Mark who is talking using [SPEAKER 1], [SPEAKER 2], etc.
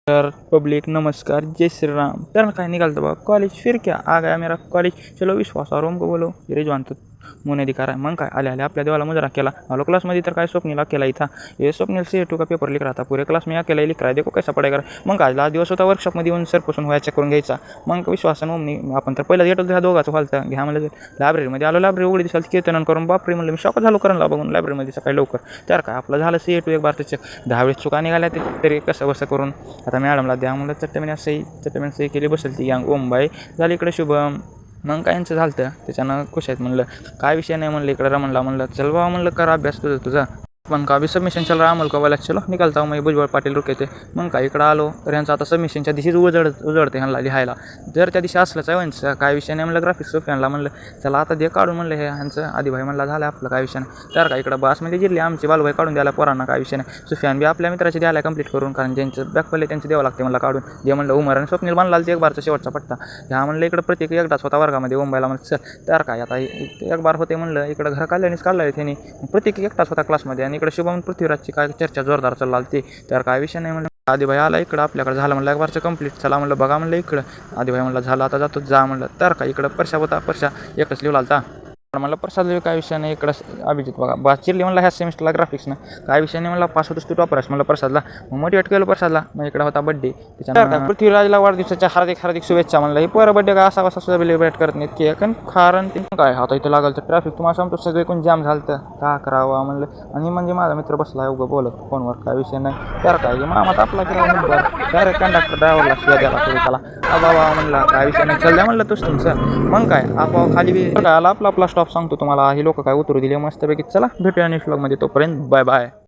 [SPEAKER 1] Sir public नमस्कार, जय श्री राम। तर काय निकालता बा कॉलेज फिर क्या आ गया मेरा कॉलेज, चलो विश्वास और को बोलो ये रिजवान तो मुने दिखा रहा है। मग काय आले आपल्या देवाला मुजरा केला। आलो क्लासमध्ये तर काय स्वप्नील अकेला ही था। ये स्वप्नील CO2 का पेपर लिख रहा था, पूरे क्लास में अकेला ही लिख रहा है, देखो कैसा पड़ेगा। मग काय लास्ट दिवस होता वर्कशॉपमध्ये येऊन सरपासून व्हायचं चेक करून घ्यायचा। मग विश्वासन ओमनी आपण तर पहिला येतो त्या दोघाचं हालतं घ्या म्हणलं लायब्ररीमध्ये आलो, लायब्ररी उघडी दिसाल कीर्तन करून बापरे म्हणलं मी शॉक झालो करायला बघून लायब्ररीमध्ये सकाळी लवकर। तर काय आपलं झालं CO2 एक बार त्याचे 10 वेळेस चुका निघाल्या तरी कसं करून आता मॅडमला द्या म्हणलं चट्टमिन सही केली बसेल ती यांग ओमबाई झाली इकडे शुभम। मग काय यांचं झालं त्याच्यानं खुश आहेत म्हणलं काय विषय नाही म्हणलं इकडे रमणला म्हणलं चल बाबा म्हणलं कर अभ्यास तुझा पण का अभी सबमिशन चल रहा अमल का वाला चलो निकलता हूँ मैं भुजबळ पाटील रुके थे। मग काय इकडं आलो तर यांचं आता सबमिशनच्या दिवशीच उजळते ह्यांना लिहायला। जर त्या दिवशी असलंच आहे यांचं काय विषय नाही म्हणलं ग्राफिक्स सुफियानला म्हणलं चला आता दे काढून म्हणलं हे ह्यांचं आदिभाई म्हणला झालं आपलं काय विषय नाही। तर काय इकडं बस म्हणजे जिरली आमची बालूभाई काढून द्यायला पोरांना काय विषय नाही। सुफियान बी आपल्या मित्राची द्यायला कंप्लीट करून कारण ज्यांचं बॅक पडले त्यांचं द्यावं लागते मला काढून दे म्हणलं उमर आणि स्वप्नील बांधला एक बारचा शेवटचा पट्टा ह्या म्हणलं इकडं प्रत्येक एकदाच होता वर्गामध्ये मुंबईला म्हणलं चल। तर काय आता एक बार होते म्हणलं इकडं घर काढल्यानेच काढलं त्यांनी प्रत्येक एकटाच होता क्लासमध्ये आणि इकडे शुभम पृथ्वीराजची काय चर्चा जोरदार चालली ती। तर काय विषय नाही म्हणलं आदिभाई आला इकडं आपल्याकडे झालं म्हणलं एक बारचं कंप्लीट चला म्हणलं बघा म्हणलं इकडं आदिभाई म्हणलं झालं आता जातो जा म्हणलं। तर काय इकडं परशा होता परशा एकच लिहू लागता म्हणलं प्रसाद काय विषय नाही इकडं अभिजित बघा बा चिरली म्हणला ह्या सेमिस्टरला ग्राफिक्सनं काय विषय नाही म्हणला पास होतोस तू टॉपरस म्हणलं प्रसादला मग मोटिवेट केलं प्रसादला। मग इकडं होता बड्डे त्याच्यानंतर पृथ्वीराजला वाढदिवसाच्या हार्दिक शुभेच्छा म्हणलं हे पोरं बड्डे का असा सुद्धा सेलिब्रेट करत नाहीत की कारण ते काय आता इथं लागलं तर ट्रॅफिक तुम्हाला सांगतो सगळे कोण जाम झालं तर का करावं म्हणलं आणि म्हणजे माझा मित्र बसला उगं बोलत फोनवर काय विषय नाही। तर काय मामात आपला किंवा कंडक्टर ड्रायव्हरला शिवाय द्यायला सुरू त्याला बाबा म्हणला काय विषय नाही चल द्या म्हणलं तुझ तुमचं। मग काय आपोआप खाली आला आपला स्टॉप सांगतो तुम्हाला ही लोक काय उतरू दिले मस्तपैकी चला भेटूया नेक्स्ट व्लॉगमध्ये तोपर्यंत बाय बाय।